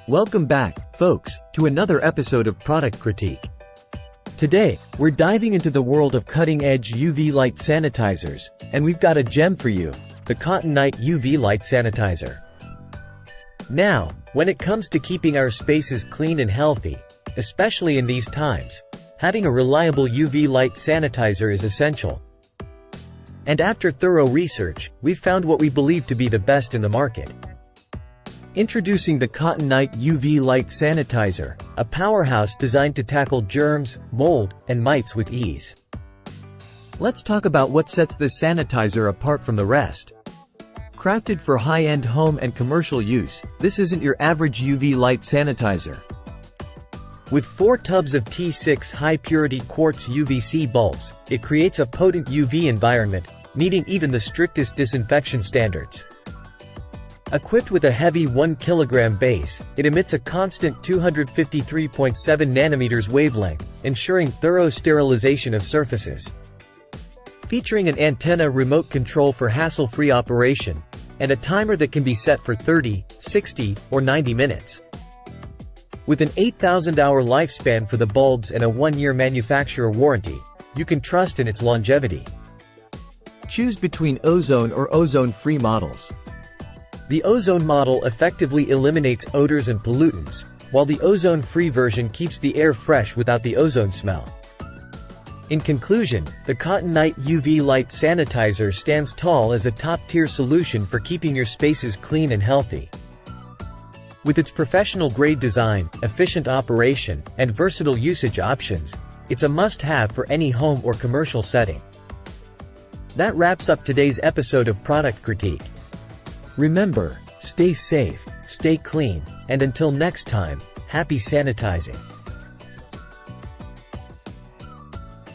Welcome back, folks, to another episode of Product Critique. Today, we're diving into the world of cutting-edge UV light sanitizers, and we've got a gem for you, the Cotton Night UV Light Sanitizer. Now, when it comes to keeping our spaces clean and healthy, especially in these times, having a reliable UV light sanitizer is essential. And after thorough research, we've found what we believe to be the best in the market. Introducing the Cotton Night UV Light Sanitizer, a powerhouse designed to tackle germs, mold, and mites with ease. Let's talk about what sets this sanitizer apart from the rest. Crafted for high-end home and commercial use, this isn't your average UV light sanitizer. With 4 tubs of T6 high-purity quartz UVC bulbs, it creates a potent UV environment, meeting even the strictest disinfection standards. Equipped with a heavy 1 kg base, it emits a constant 253.7 nanometers wavelength, ensuring thorough sterilization of surfaces. Featuring an antenna remote control for hassle-free operation, and a timer that can be set for 30, 60, or 90 minutes. With an 8,000-hour lifespan for the bulbs and a 1-year manufacturer warranty, you can trust in its longevity. Choose between ozone or ozone-free models. The ozone model effectively eliminates odors and pollutants, while the ozone-free version keeps the air fresh without the ozone smell. In conclusion, the Cotton Night UV Light Sanitizer stands tall as a top-tier solution for keeping your spaces clean and healthy. With its professional-grade design, efficient operation, and versatile usage options, it's a must-have for any home or commercial setting. That wraps up today's episode of Product Critique. Remember, stay safe, stay clean, and until next time, happy sanitizing.